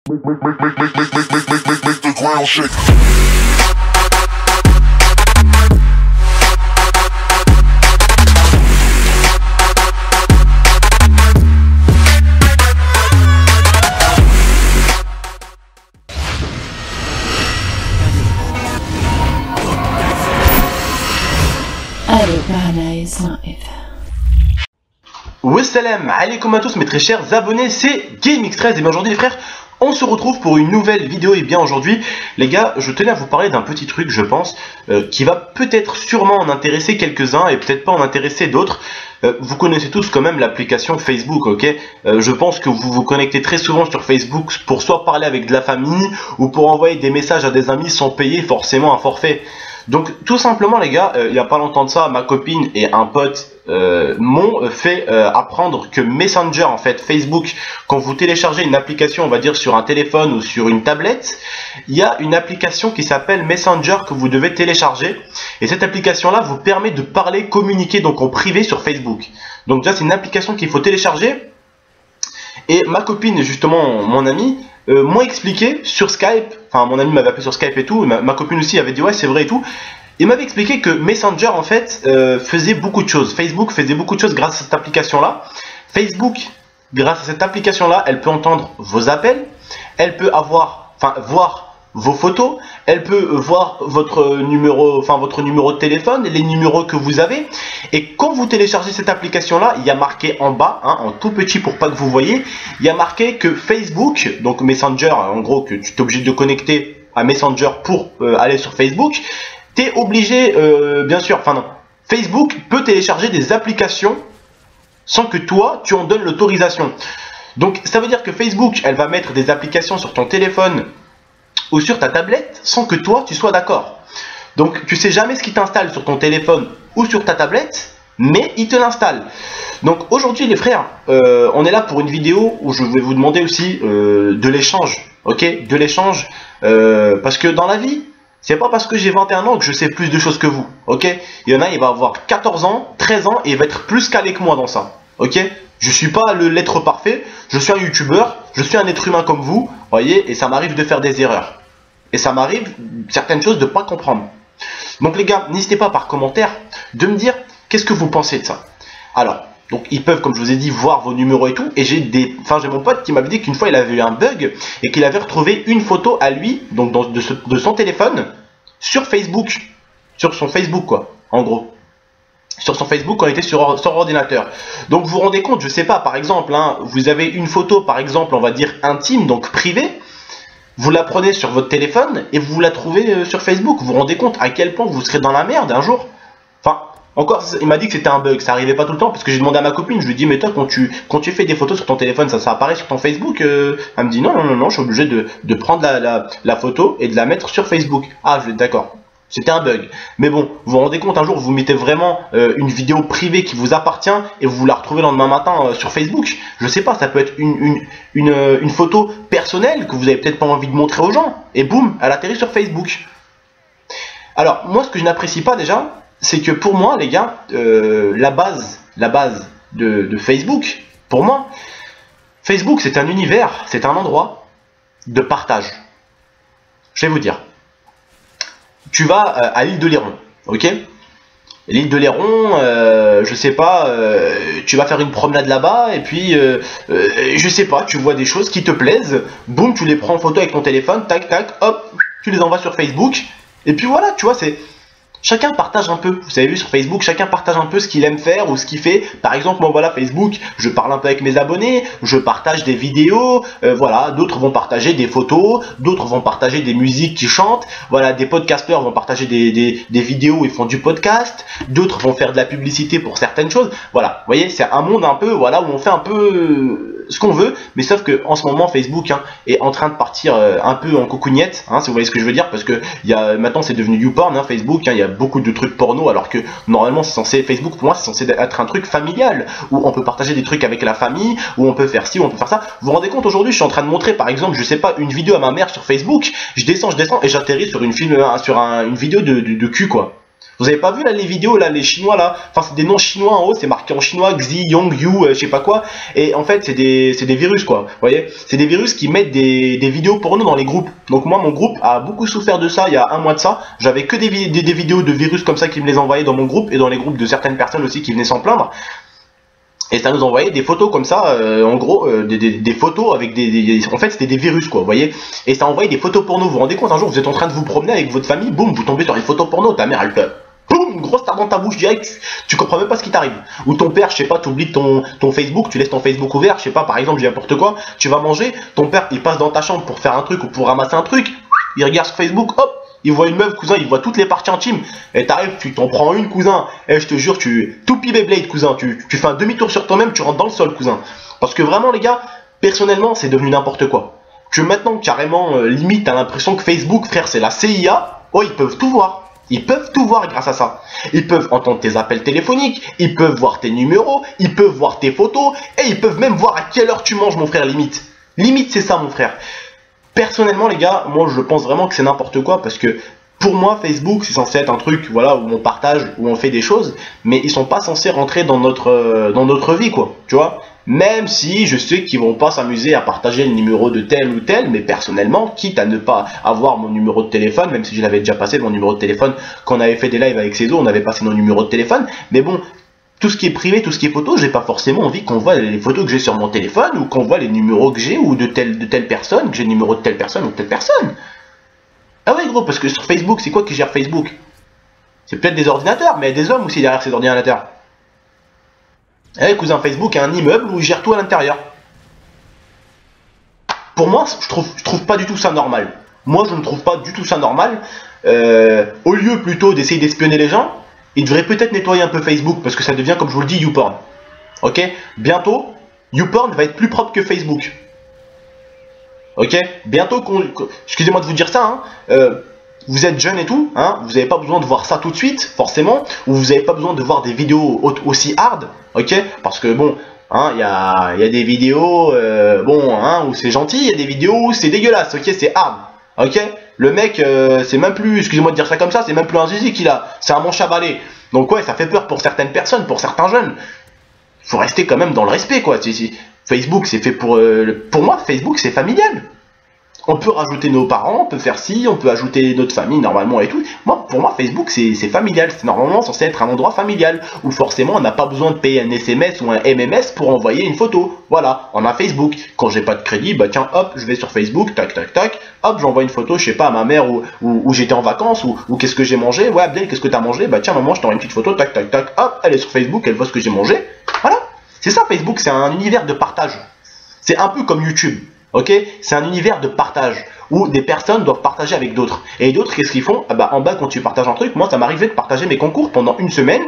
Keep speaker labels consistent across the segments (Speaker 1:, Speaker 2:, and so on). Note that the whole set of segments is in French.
Speaker 1: Make the ground shake.
Speaker 2: Wassalam alaikum à tous mes très chers abonnés, c'est GameX13 et bien aujourd'hui les frères, on se retrouve pour une nouvelle vidéo. Et bien aujourd'hui les gars, je tenais à vous parler d'un petit truc je pense, qui va peut-être sûrement en intéresser quelques-uns et peut-être pas en intéresser d'autres. Vous connaissez tous quand même l'application Facebook, ok? Je pense que vous vous connectez très souvent sur Facebook pour soit parler avec de la famille ou pour envoyer des messages à des amis sans payer forcément un forfait. Donc tout simplement les gars, il n'y a pas longtemps de ça, ma copine et un pote m'ont fait apprendre que Messenger, en fait Facebook, quand vous téléchargez une application, on va dire sur un téléphone ou sur une tablette, il y a une application qui s'appelle Messenger que vous devez télécharger, et cette application là vous permet de parler, communiquer donc en privé sur Facebook. Donc déjà c'est une application qu'il faut télécharger, et ma copine justement, mon ami, m'ont expliqué sur Skype, enfin mon ami m'avait appelé sur Skype et tout, ma copine aussi avait dit ouais c'est vrai et tout. Il m'avait expliqué que Messenger en fait faisait beaucoup de choses. Facebook faisait beaucoup de choses grâce à cette application là. Facebook, grâce à cette application là, elle peut entendre vos appels, elle peut voir vos photos, elle peut voir votre numéro de téléphone, les numéros que vous avez. Et quand vous téléchargez cette application là, il y a marqué en bas, hein, en tout petit pour pas que vous voyez, il y a marqué que Facebook, donc Messenger, en gros que tu es obligé de connecter à Messenger pour aller sur Facebook. Tu es obligé, bien sûr, Facebook peut télécharger des applications sans que toi, tu en donnes l'autorisation. Donc, ça veut dire que Facebook, elle va mettre des applications sur ton téléphone ou sur ta tablette sans que toi, tu sois d'accord. Donc, tu sais jamais ce qui t'installe sur ton téléphone ou sur ta tablette, mais il te l'installe. Donc, aujourd'hui, les frères, on est là pour une vidéo où je vais vous demander aussi de l'échange, ok? De l'échange, parce que dans la vie, c'est pas parce que j'ai 21 ans que je sais plus de choses que vous, ok? Il y en a, il va avoir 14 ans, 13 ans et il va être plus calé que moi dans ça, ok? Je suis pas l'être parfait, je suis un youtubeur, je suis un être humain comme vous, voyez, et ça m'arrive de faire des erreurs. Et ça m'arrive certaines choses de pas comprendre. Donc les gars, n'hésitez pas par commentaire de me dire qu'est-ce que vous pensez de ça. Alors, donc ils peuvent, comme je vous ai dit, voir vos numéros et tout. Et j'ai mon pote qui m'avait dit qu'une fois il avait eu un bug et qu'il avait retrouvé une photo à lui, donc de son téléphone, sur Facebook. Sur son Facebook quoi, en gros. Sur son Facebook quand il était sur ordinateur. Donc vous vous rendez compte, je sais pas, par exemple, hein, vous avez une photo, par exemple, on va dire intime, donc privée. Vous la prenez sur votre téléphone et vous la trouvez sur Facebook. Vous vous rendez compte à quel point vous serez dans la merde un jour? Enfin, encore, il m'a dit que c'était un bug, ça arrivait pas tout le temps, parce que j'ai demandé à ma copine, je lui ai dit, mais toi, quand tu fais des photos sur ton téléphone, ça apparaît sur ton Facebook? Elle me dit, non, je suis obligé de prendre la photo et de la mettre sur Facebook. Ah, d'accord. C'était un bug. Mais bon, vous vous rendez compte, un jour, vous mettez vraiment une vidéo privée qui vous appartient et vous la retrouvez le lendemain matin sur Facebook. Je sais pas, ça peut être une photo personnelle que vous avez peut-être pas envie de montrer aux gens. Et boum, elle atterrit sur Facebook. Alors, moi, ce que je n'apprécie pas déjà, c'est que pour moi, les gars, la base de Facebook, pour moi, Facebook, c'est un univers, c'est un endroit de partage. Je vais vous dire. Tu vas à l'île de Léron, ok? L'île de Léron, je sais pas, tu vas faire une promenade là-bas et puis, je sais pas, tu vois des choses qui te plaisent, boum, tu les prends en photo avec ton téléphone, tac, tac, hop, tu les envoies sur Facebook, et puis voilà, tu vois, c'est... Chacun partage un peu, vous avez vu sur Facebook, chacun partage un peu ce qu'il aime faire ou ce qu'il fait. Par exemple, moi voilà, Facebook, je parle un peu avec mes abonnés, je partage des vidéos, voilà, d'autres vont partager des photos, d'autres vont partager des musiques qui chantent, voilà, des podcasteurs vont partager des vidéos, ils font du podcast, d'autres vont faire de la publicité pour certaines choses. Voilà, vous voyez, c'est un monde un peu, voilà, où on fait un peu ce qu'on veut, mais sauf que en ce moment Facebook est en train de partir un peu en coucougnette, si vous voyez ce que je veux dire, parce que maintenant c'est devenu YouPorn, Facebook, il y a beaucoup de trucs porno, alors que normalement c'est censé, Facebook pour moi c'est censé être un truc familial, où on peut partager des trucs avec la famille, où on peut faire ci, où on peut faire ça. Vous vous rendez compte, aujourd'hui je suis en train de montrer par exemple, je sais pas, une vidéo à ma mère sur Facebook, je descends et j'atterris sur une vidéo de cul quoi. Vous avez pas vu là les vidéos là, les chinois là, enfin c'est des noms chinois en haut, c'est marqué en chinois Xi, Yong, Yu, je sais pas quoi, et en fait c'est des virus quoi, vous voyez, c'est des virus qui mettent des vidéos porno dans les groupes. Donc moi mon groupe a beaucoup souffert de ça il y a un mois de ça, j'avais que des vidéos de virus comme ça qui me les envoyaient dans mon groupe et dans les groupes de certaines personnes aussi qui venaient s'en plaindre. Et ça nous envoyait des photos comme ça, en gros, des photos avec en fait, c'était des virus, quoi, vous voyez. Et ça envoyait des photos porno. Vous vous rendez compte, un jour, vous êtes en train de vous promener avec votre famille, boum, vous tombez sur une photo porno, ta mère, elle te... Boum, une grosse tarte dans ta bouche direct, tu comprends même pas ce qui t'arrive. Ou ton père, je sais pas, tu oublies ton Facebook, tu laisses ton Facebook ouvert, je sais pas, par exemple, j'ai n'importe quoi, tu vas manger, ton père, il passe dans ta chambre pour faire un truc ou pour ramasser un truc, il regarde sur Facebook, hop, il voit une meuf, cousin, il voit toutes les parties intimes, et t'arrives, tu t'en prends une, cousin, et je te jure, tout Beyblade, cousin, tu fais un demi-tour sur toi-même, tu rentres dans le sol, cousin. Parce que vraiment, les gars, personnellement, c'est devenu n'importe quoi. Que maintenant, carrément, limite, t'as l'impression que Facebook, frère, c'est la CIA, oh, ils peuvent tout voir. Ils peuvent tout voir grâce à ça. Ils peuvent entendre tes appels téléphoniques, ils peuvent voir tes numéros, ils peuvent voir tes photos, et ils peuvent même voir à quelle heure tu manges, mon frère, limite. Limite, c'est ça, mon frère. Personnellement, les gars, moi, je pense vraiment que c'est n'importe quoi, parce que pour moi, Facebook, c'est censé être un truc, voilà, où on partage, où on fait des choses, mais ils sont pas censés rentrer dans notre vie, quoi, tu vois. Même si je sais qu'ils vont pas s'amuser à partager le numéro de tel ou tel, mais personnellement, quitte à ne pas avoir mon numéro de téléphone, même si je l'avais déjà passé, mon numéro de téléphone, quand on avait fait des lives avec Cézo, on avait passé nos numéros de téléphone, mais bon, tout ce qui est privé, tout ce qui est photo, j'ai pas forcément envie qu'on voit les photos que j'ai sur mon téléphone, ou qu'on voit les numéros que j'ai, ou de telle personne, que j'ai le numéro de telle personne ou de telle personne. Ah ouais gros, parce que sur Facebook, c'est quoi qui gère Facebook? C'est peut-être des ordinateurs, mais il y a des hommes aussi derrière ces ordinateurs. Eh cousin, Facebook a un immeuble où il gère tout à l'intérieur. Pour moi, je trouve pas du tout ça normal. Moi, je ne trouve pas du tout ça normal. Au lieu plutôt d'essayer d'espionner les gens, il devrait peut-être nettoyer un peu Facebook, parce que ça devient, comme je vous le dis, YouPorn. Ok? Bientôt, YouPorn va être plus propre que Facebook. Ok? Bientôt, excusez-moi de vous dire ça, hein, vous êtes jeune et tout, hein, vous n'avez pas besoin de voir ça tout de suite, forcément, ou vous n'avez pas besoin de voir des vidéos aussi hard, ok? Parce que bon, hein, y a des vidéos, bon, hein, où c'est gentil, il y a des vidéos où c'est dégueulasse, ok? C'est hard, ok? Le mec, c'est même plus, excusez-moi de dire ça comme ça, c'est même plus un zizi qu'il a, c'est un manche à balai. Donc ouais, ça fait peur pour certaines personnes, pour certains jeunes. Faut rester quand même dans le respect, quoi. Facebook, c'est fait pour moi, Facebook, c'est familial. On peut rajouter nos parents, on peut faire ci, on peut ajouter notre famille normalement et tout. Pour moi, Facebook, c'est familial. C'est normalement censé être un endroit familial où forcément on n'a pas besoin de payer un SMS ou un MMS pour envoyer une photo. Voilà, on a Facebook. Quand j'ai pas de crédit, bah tiens, hop, je vais sur Facebook, tac, tac, tac, hop, j'envoie une photo, je sais pas, à ma mère où j'étais en vacances ou qu'est-ce que j'ai mangé. Ouais, Abdel, qu'est-ce que t'as mangé? Bah tiens, maman, je t'envoie une petite photo, tac, tac, tac, hop, elle est sur Facebook, elle voit ce que j'ai mangé. Voilà, c'est ça Facebook, c'est un univers de partage. C'est un peu comme YouTube. Ok, c'est un univers de partage où des personnes doivent partager avec d'autres. Et d'autres, qu'est-ce qu'ils font? Ah bah, en bas, quand tu partages un truc, moi, ça m'arrivait de partager mes concours pendant une semaine.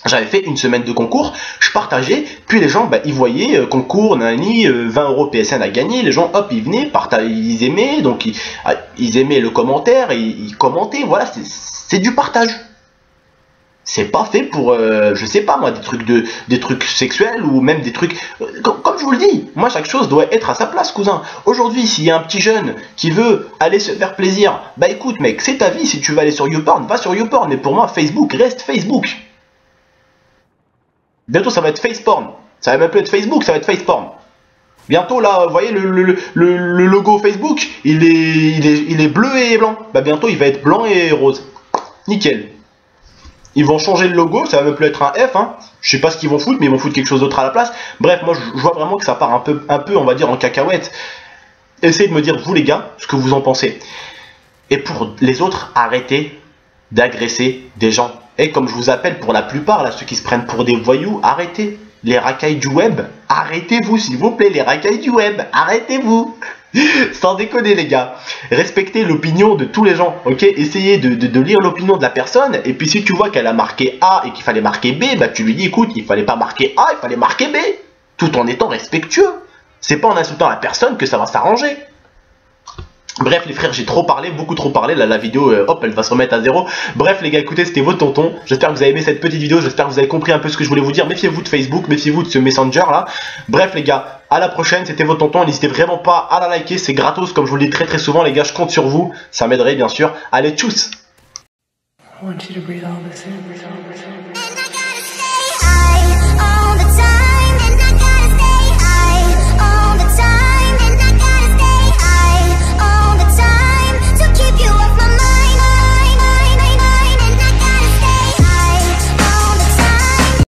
Speaker 2: J'avais fait une semaine de concours, je partageais, puis les gens, bah, ils voyaient concours, nani, 20 € PSN à gagner. Les gens, hop, ils venaient, ils aimaient, donc ils aimaient le commentaire, ils commentaient. Voilà, c'est du partage. C'est pas fait pour, je sais pas moi, des trucs sexuels ou même des trucs... Comme je vous le dis, moi chaque chose doit être à sa place, cousin. Aujourd'hui, s'il y a un petit jeune qui veut aller se faire plaisir, bah écoute mec, c'est ta vie, si tu veux aller sur YouPorn, va sur YouPorn. Mais pour moi, Facebook reste Facebook. Bientôt ça va être FacePorn. Ça va même plus être Facebook, ça va être FacePorn. Bientôt là, vous voyez le logo Facebook, il est bleu et blanc. Bah bientôt il va être blanc et rose. Nickel. Ils vont changer le logo, ça va même plus être un F, hein. Je sais pas ce qu'ils vont foutre, mais ils vont foutre quelque chose d'autre à la place. Bref, moi je vois vraiment que ça part un peu, on va dire, en cacahuète. Essayez de me dire, vous les gars, ce que vous en pensez. Et pour les autres, arrêtez d'agresser des gens. Et comme je vous appelle pour la plupart, là, ceux qui se prennent pour des voyous, arrêtez les racailles du web. Arrêtez-vous, s'il vous plaît, les racailles du web. Arrêtez-vous. Sans déconner les gars, respectez l'opinion de tous les gens, ok? Essayez de lire l'opinion de la personne, et puis si tu vois qu'elle a marqué A et qu'il fallait marquer B, bah tu lui dis écoute, il fallait pas marquer A, il fallait marquer B, tout en étant respectueux. C'est pas en insultant la personne que ça va s'arranger. Bref les frères, j'ai trop parlé, beaucoup trop parlé, là la vidéo, hop, elle va se remettre à zéro. Bref les gars, écoutez, c'était votre tonton, j'espère que vous avez aimé cette petite vidéo, j'espère que vous avez compris un peu ce que je voulais vous dire. Méfiez-vous de Facebook, méfiez-vous de ce Messenger là. Bref les gars, à la prochaine, c'était votre tonton, n'hésitez vraiment pas à la liker, c'est gratos comme je vous le dis très souvent les gars, je compte sur vous, ça m'aiderait bien sûr. Allez, tchuss!
Speaker 3: I want you to breathe all this in, breathe all this in.